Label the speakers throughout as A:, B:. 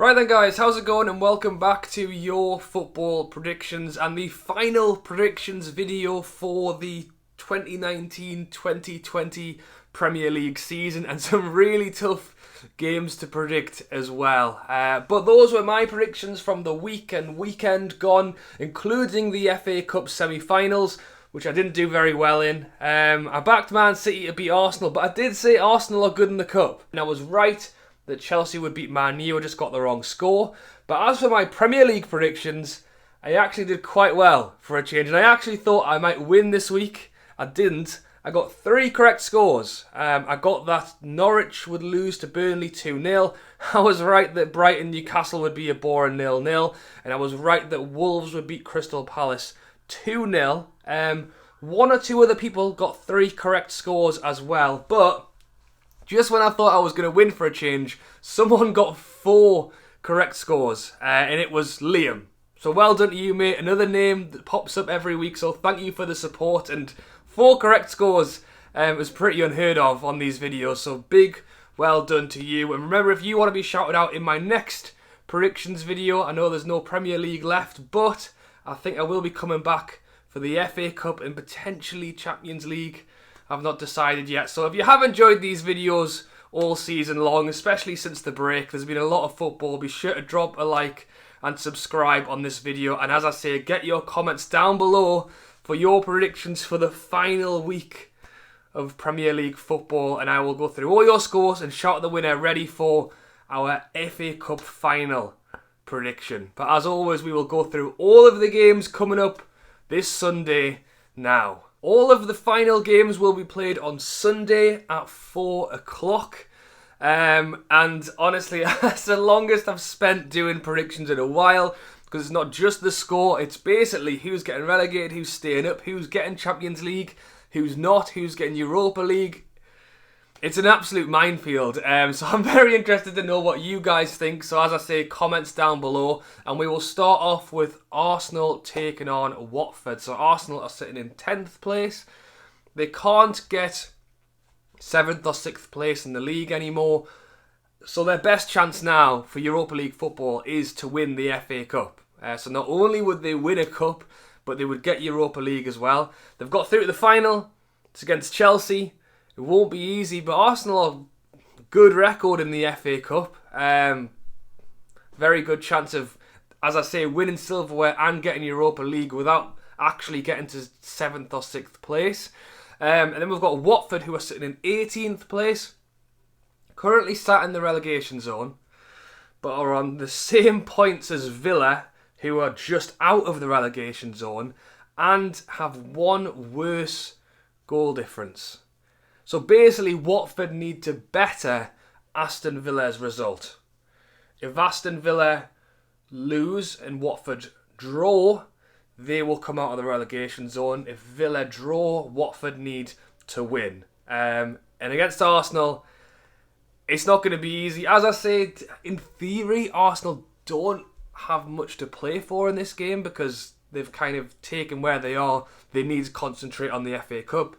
A: Right then guys, how's it going and welcome back to your football predictions and the final predictions video for the 2019-2020 Premier League season, and some really tough games to predict as well. But those were my predictions from the week and weekend gone, including the FA Cup semi-finals, which I didn't do very well in. I backed Man City to beat Arsenal, but I did say Arsenal are good in the Cup. And I was right that Chelsea would beat Man Utd. I just got the wrong score. But as for my Premier League predictions, I actually did quite well for a change. And I actually thought I might win this week. I didn't. I got 3 correct scores. I got that Norwich would lose to Burnley 2-0. I was right that Brighton Newcastle would be a boring 0-0. And I was right that Wolves would beat Crystal Palace 2-0. One or two other people got 3 correct scores as well. But just when I thought I was going to win for a change, someone got 4 correct scores, and it was Liam. So well done to you, mate. Another name that pops up every week, so thank you for the support. And 4 correct scores was pretty unheard of on these videos, so big well done to you. And remember, if you want to be shouted out in my next predictions video, I know there's no Premier League left, but I think I will be coming back for the FA Cup and potentially Champions League. I've not decided yet. So if you have enjoyed these videos all season long, especially since the break, there's been a lot of football, be sure to drop a like and subscribe on this video. And as I say, get your comments down below for your predictions for the final week of Premier League football, and I will go through all your scores and shout the winner ready for our FA Cup final prediction. But as always, we will go through all of the games coming up this Sunday now. All of the final games will be played on Sunday at 4 o'clock. And honestly, that's the longest I've spent doing predictions in a while, because it's not just the score, it's basically who's getting relegated, who's staying up, who's getting Champions League, who's not, who's getting Europa League. It's an absolute minefield, so I'm very interested to know what you guys think. So as I say, comments down below, and we will start off with Arsenal taking on Watford. So Arsenal are sitting in 10th place. They can't get 7th or 6th place in the league anymore, so their best chance now for Europa League football is to win the FA Cup. So not only would they win a cup, but they would get Europa League as well. They've got through to the final. It's against Chelsea. It won't be easy, but Arsenal have a good record in the FA Cup. Very good chance of, as I say, winning silverware and getting Europa League without actually getting to 7th or 6th place. And then we've got Watford, who are sitting in 18th place. Currently sat in the relegation zone, but are on the same points as Villa, who are just out of the relegation zone and have one worse goal difference. So basically, Watford need to better Aston Villa's result. If Aston Villa lose and Watford draw, they will come out of the relegation zone. If Villa draw, Watford need to win. And against Arsenal, it's not going to be easy. As I said, in theory, Arsenal don't have much to play for in this game because they've kind of taken where they are. They need to concentrate on the FA Cup.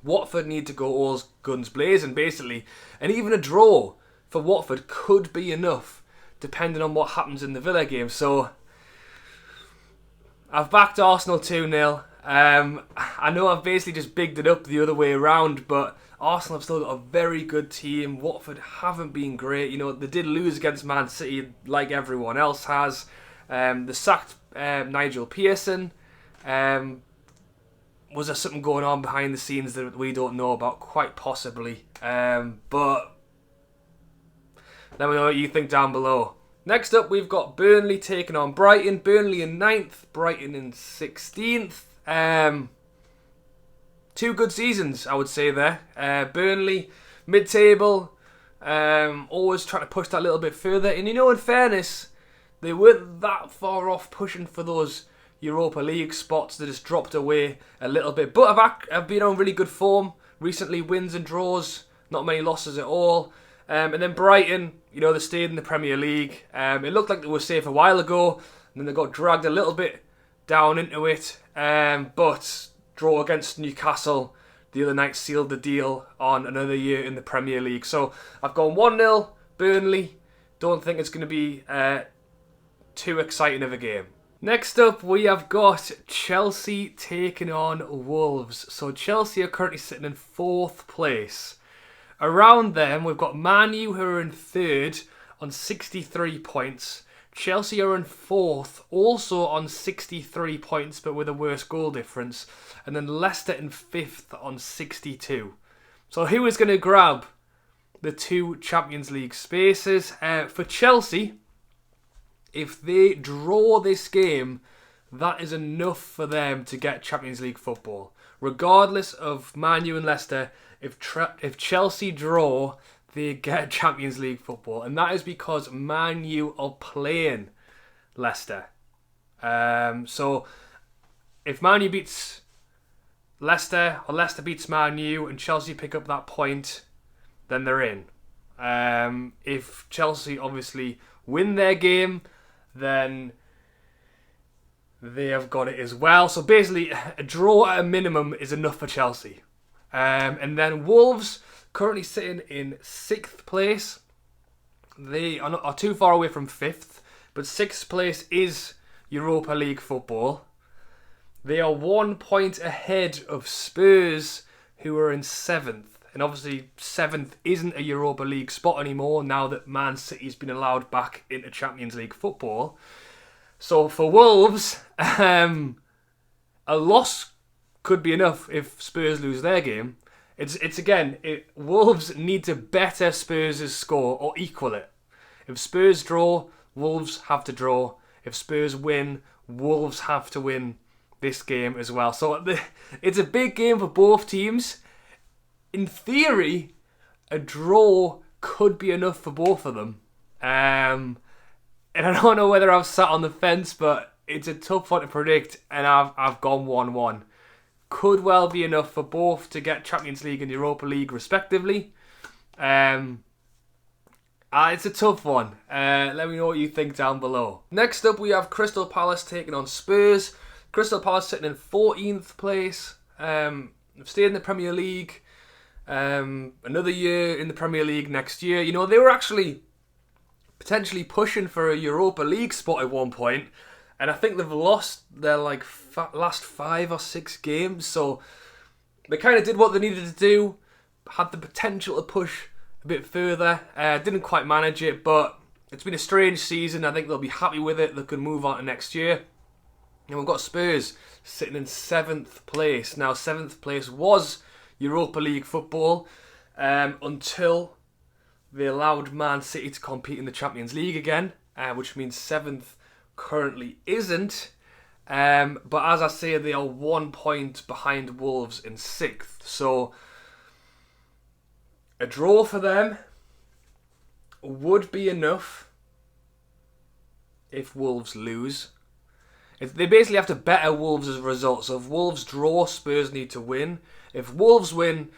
A: Watford need to go all guns blazing, basically. And even a draw for Watford could be enough, depending on what happens in the Villa game. So, I've backed Arsenal 2-0. I know I've basically just bigged it up the other way around, but Arsenal have still got a very good team. Watford haven't been great. You know, they did lose against Man City, like everyone else has. They sacked Nigel Pearson. Was there something going on behind the scenes that we don't know about? Quite possibly. But let me know what you think down below. Next up, we've got Burnley taking on Brighton. Burnley in 9th, Brighton in 16th. 2 good seasons, I would say there. Burnley, mid-table, always trying to push that a little bit further. And you know, in fairness, they weren't that far off pushing for those Europa League spots. They just dropped away a little bit, but I've been on really good form recently, wins and draws, not many losses at all. And then Brighton, you know, they stayed in the Premier League. It looked like they were safe a while ago, and then they got dragged a little bit down into it, but draw against Newcastle the other night sealed the deal on another year in the Premier League. So I've gone 1-0 Burnley, don't think it's going to be too exciting of a game. Next up, we have got Chelsea taking on Wolves. So Chelsea are currently sitting in 4th place. Around them, we've got Man U who are in 3rd on 63 points. Chelsea are in 4th, also on 63 points, but with a worse goal difference. And then Leicester in 5th on 62. So who is going to grab the 2 Champions League spaces? For Chelsea, if they draw this game, that is enough for them to get Champions League football. Regardless of Man U and Leicester, if Chelsea draw, they get Champions League football. And that is because Man U are playing Leicester. So if Man U beats Leicester, or Leicester beats Man U, and Chelsea pick up that point, then they're in. If Chelsea obviously win their game, then they have got it as well. So basically, a draw at a minimum is enough for Chelsea. And then Wolves, currently sitting in 6th place. They are not too far away from 5th, but 6th place is Europa League football. They are 1 point ahead of Spurs, who are in 7th. And obviously 7th isn't a Europa League spot anymore now that Man City's been allowed back into Champions League football. So for Wolves, a loss could be enough if Spurs lose their game. Wolves need to better Spurs' score or equal it. If Spurs draw, Wolves have to draw. If Spurs win, Wolves have to win this game as well. So it's a big game for both teams. In theory, a draw could be enough for both of them. And I don't know whether I've sat on the fence, but it's a tough one to predict, and I've gone 1-1. Could well be enough for both to get Champions League and Europa League respectively. It's a tough one. Let me know what you think down below. Next up, we have Crystal Palace taking on Spurs. Crystal Palace sitting in 14th place. They've stayed in the Premier League. Another year in the Premier League next year. You know, they were actually potentially pushing for a Europa League spot at one point, and I think they've lost their last 5 or 6 games, so they kind of did what they needed to do, had the potential to push a bit further, didn't quite manage it, but it's been a strange season. I think they'll be happy with it. They can move on to next year. And we've got Spurs sitting in 7th place. Now 7th place was Europa League football until they allowed Man City to compete in the Champions League again, which means 7th currently isn't. But as I say, they are 1 point behind Wolves in 6th. So a draw for them would be enough if Wolves lose. They basically have to better Wolves' results. So if Wolves draw, Spurs need to win. If Wolves win,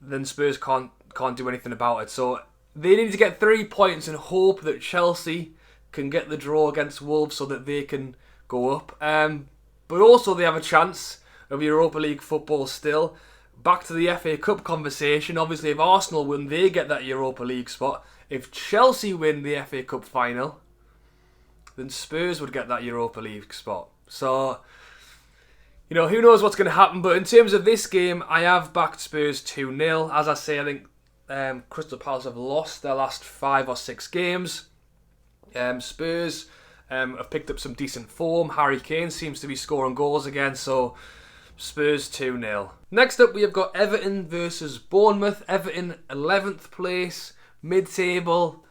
A: then Spurs can't do anything about it. So they need to get 3 points and hope that Chelsea can get the draw against Wolves so that they can go up. But also they have a chance of Europa League football still. Back to the FA Cup conversation. Obviously, if Arsenal win, they get that Europa League spot. If Chelsea win the FA Cup final, then Spurs would get that Europa League spot. So, you know, who knows what's going to happen. But in terms of this game, I have backed Spurs 2-0. As I say, I think Crystal Palace have lost their last 5 or 6 games. Spurs have picked up some decent form. Harry Kane seems to be scoring goals again. So, Spurs 2-0. Next up, we have got Everton versus Bournemouth. Everton 11th place, mid-table.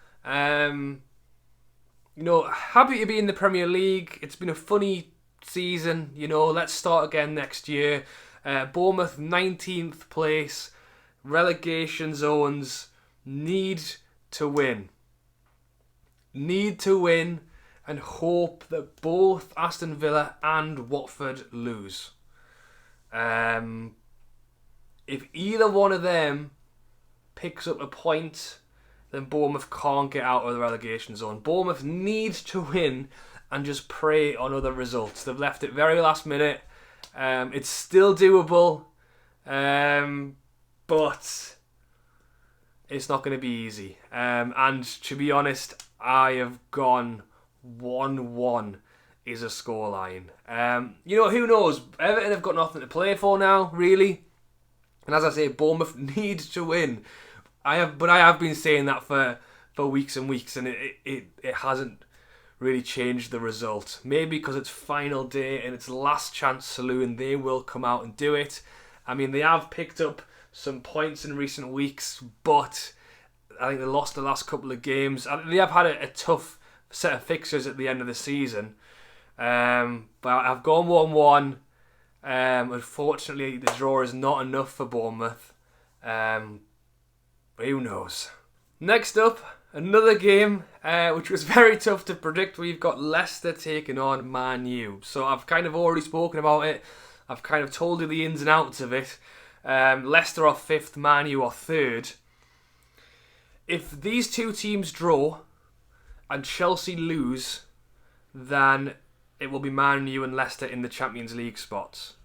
A: You know, happy to be in the Premier League. It's been a funny season. You know, let's start again next year. Bournemouth 19th place, relegation zones. Need to win. Need to win and hope that both Aston Villa and Watford lose. If either one of them picks up a point, then Bournemouth can't get out of the relegation zone. Bournemouth needs to win and just pray on other results. They've left it very last minute. It's still doable, but it's not going to be easy. And to be honest, I have gone 1-1 is a scoreline. Who knows? Everton have got nothing to play for now, really. And as I say, Bournemouth need to win. I have been saying that for weeks and weeks, and it hasn't really changed the result. Maybe because it's final day and it's last chance saloon, they will come out and do it. I mean, they have picked up some points in recent weeks, but I think they lost the last couple of games. They have had a tough set of fixtures at the end of the season. But I've gone 1-1. Unfortunately, the draw is not enough for Bournemouth. Who knows? Next up, another game which was very tough to predict. We've got Leicester taking on Man U. So I've kind of already spoken about it. I've kind of told you the ins and outs of it. Leicester are 5th, Man U are 3rd. If these two teams draw and Chelsea lose, then it will be Man U and Leicester in the Champions League spots.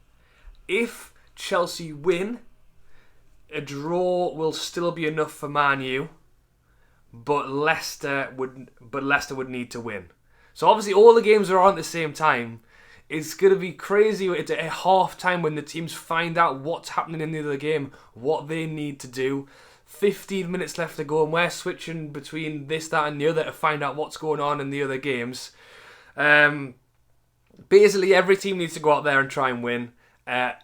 A: If Chelsea win, a draw will still be enough for Man U, but Leicester would need to win. So obviously all the games are on at the same time. It's going to be crazy at half time when the teams find out what's happening in the other game, what they need to do. 15 minutes left to go, and we're switching between this, that and the other to find out what's going on in the other games. Basically every team needs to go out there and try and win. And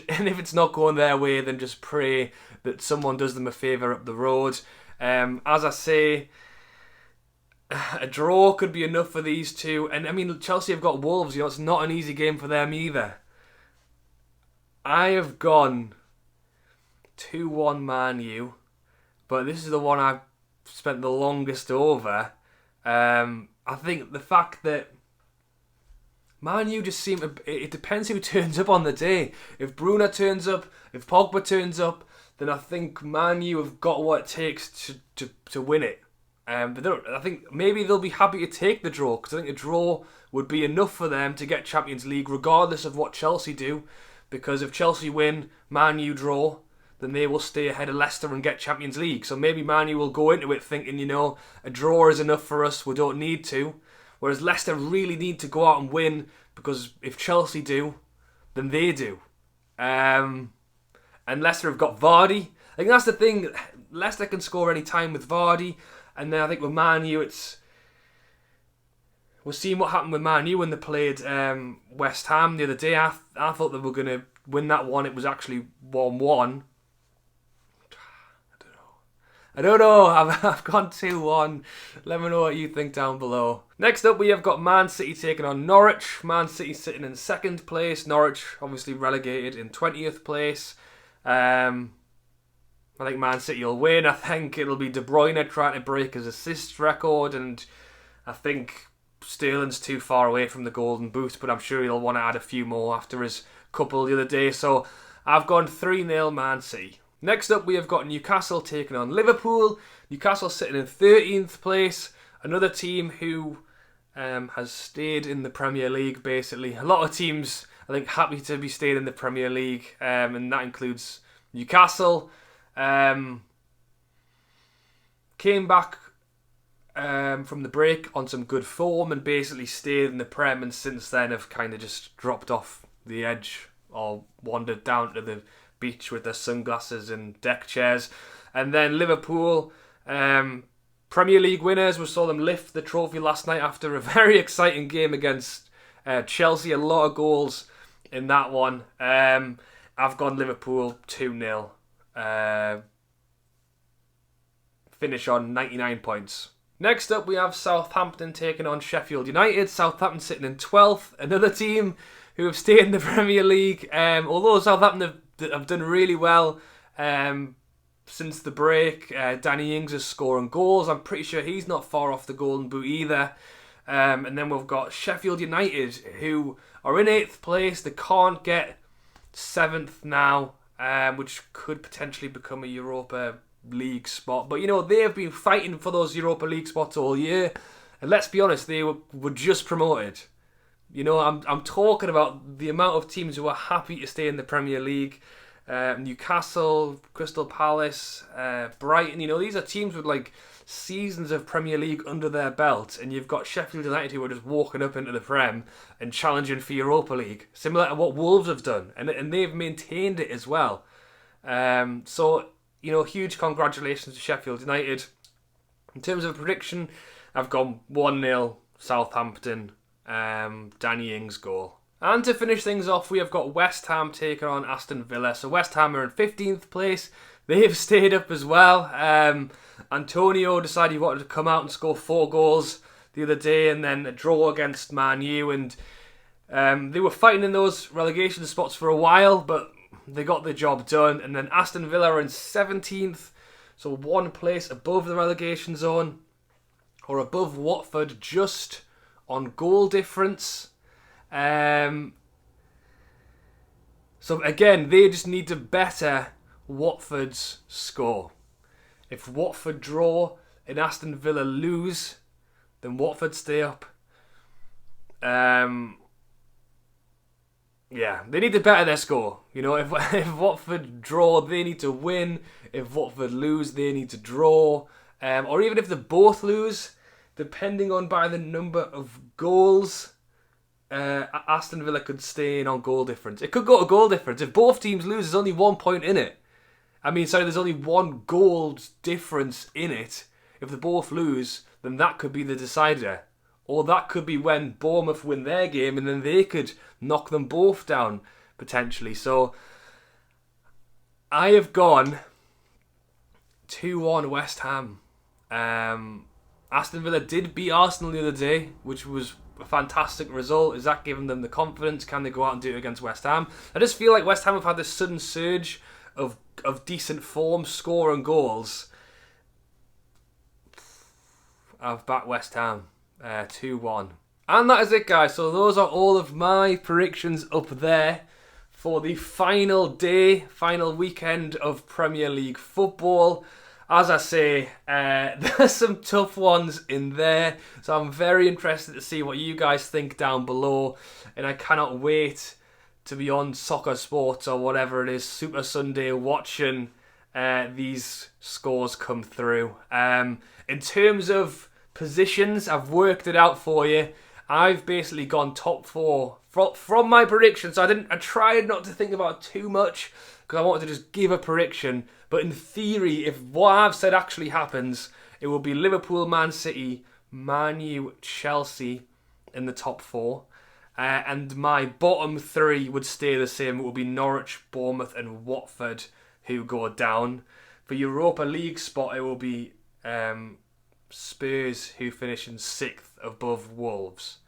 A: if it's not going their way, then just pray that someone does them a favour up the road. As I say, a draw could be enough for these two. And I mean, Chelsea have got Wolves. It's not an easy game for them either. I have gone 2-1 Man U, but this is the one I've spent the longest over. I think the fact that Man U just seem it depends who turns up on the day. If Bruno turns up, if Pogba turns up, then I think Man U have got what it takes to win it. But I think maybe they'll be happy to take the draw, because I think a draw would be enough for them to get Champions League regardless of what Chelsea do. Because if Chelsea win, Man U draw, then they will stay ahead of Leicester and get Champions League. So maybe Man U will go into it thinking, a draw is enough for us, we don't need to. Whereas Leicester really need to go out and win, because if Chelsea do, then they do. And Leicester have got Vardy. I think that's the thing. Leicester can score any time with Vardy. And then I think with Man U, we're seeing what happened with Man U when they played West Ham the other day. I thought they were going to win that one. It was actually 1-1. I don't know. I've gone 2-1. Let me know what you think down below. Next up, we have got Man City taking on Norwich. Man City sitting in 2nd place. Norwich obviously relegated in 20th place. I think Man City will win. I think it'll be De Bruyne trying to break his assist record, and I think Sterling's too far away from the golden boot, but I'm sure he'll want to add a few more after his couple the other day. So I've gone 3-0 Man City. Next up, we have got Newcastle taking on Liverpool. Newcastle sitting in 13th place. Another team who has stayed in the Premier League, basically. A lot of teams, I think, happy to be staying in the Premier League, and that includes Newcastle. Came back from the break on some good form and basically stayed in the Prem, and since then have kind of just dropped off the edge or wandered down to the beach with their sunglasses and deck chairs. And then Liverpool, Premier League winners. We saw them lift the trophy last night after a very exciting game against Chelsea. A lot of goals in that one. I've gone Liverpool 2-0. Finish on 99 points. Next up, we have Southampton taking on Sheffield United. Southampton sitting in 12th. Another team who have stayed in the Premier League. Although Southampton have done really well since the break. Danny Ings is scoring goals. I'm pretty sure he's not far off the golden boot either. And then we've got Sheffield United, who are in 8th place. They can't get 7th now, which could potentially become a Europa League spot. But they have been fighting for those Europa League spots all year. And let's be honest, they were just promoted. I'm talking about the amount of teams who are happy to stay in the Premier League. Newcastle, Crystal Palace, Brighton. These are teams with seasons of Premier League under their belt, and you've got Sheffield United who are just walking up into the Prem and challenging for Europa League, similar to what Wolves have done, and they've maintained it as well. So, huge congratulations to Sheffield United. In terms of prediction, I've gone 1-0 Southampton, Danny Ings goal. And to finish things off, we have got West Ham taking on Aston Villa. So West Ham are in 15th place. They've stayed up as well. Antonio decided he wanted to come out and score 4 goals the other day, and then a draw against Man U. And they were fighting in those relegation spots for a while, but they got the job done. And then Aston Villa are in 17th, so 1 place above the relegation zone, or above Watford, just on goal difference. So again, they just need to better Watford's score. If Watford draw and Aston Villa lose, then Watford stay up. Yeah, they need to better their score. If Watford draw, they need to win. If Watford lose, they need to draw. Or even if they both lose, depending on by the number of goals, Aston Villa could stay in on goal difference. It could go to goal difference. If both teams lose, there's only 1 point in it. There's only 1 goal difference in it. If they both lose, then that could be the decider. Or that could be when Bournemouth win their game and then they could knock them both down, potentially. So, I have gone 2-1 West Ham. Aston Villa did beat Arsenal the other day, which was a fantastic result. Is that giving them the confidence? Can they go out and do it against West Ham? I just feel like West Ham have had this sudden surge of decent form, scoring goals. I've backed West Ham 2-1. And that is it, guys. So those are all of my predictions up there for the final day, final weekend of Premier League football. As I say, there's some tough ones in there, so I'm very interested to see what you guys think down below, and I cannot wait to be on Soccer Sports or whatever it is, Super Sunday, watching these scores come through. In terms of positions, I've worked it out for you. I've basically gone top 4 from my predictions. I tried not to think about it too much, because I wanted to just give a prediction. But in theory, if what I've said actually happens, it will be Liverpool, Man City, Man U, Chelsea in the top 4. And my bottom 3 would stay the same. It will be Norwich, Bournemouth and Watford who go down. For Europa League spot, it will be Spurs who finish in 6th above Wolves.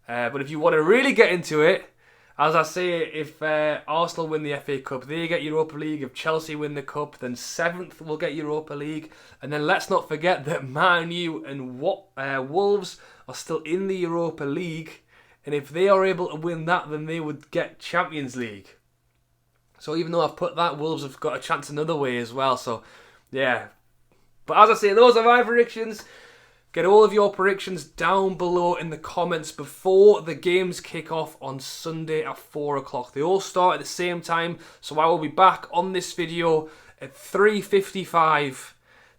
A: But if you want to really get into it, as I say, if Arsenal win the FA Cup, they get Europa League. If Chelsea win the Cup, then 7th will get Europa League. And then let's not forget that Man U and Wolves are still in the Europa League. And if they are able to win that, then they would get Champions League. So even though I've put that, Wolves have got a chance another way as well. So, yeah. But as I say, those are my predictions. Get all of your predictions down below in the comments before the games kick off on Sunday at 4 o'clock. They all start at the same time, so I will be back on this video at 3:55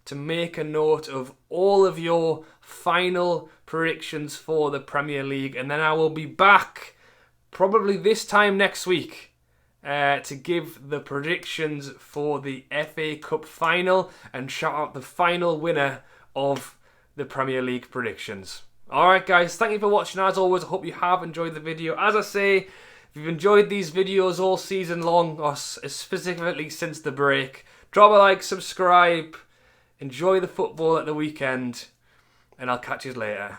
A: to make a note of all of your final predictions for the Premier League. And then I will be back probably this time next week to give the predictions for the FA Cup final and shout out the final winner of the Premier League predictions. Alright guys, thank you for watching. As always, I hope you have enjoyed the video. As I say, if you've enjoyed these videos all season long, or specifically since the break, drop a like, subscribe, enjoy the football at the weekend, and I'll catch you later.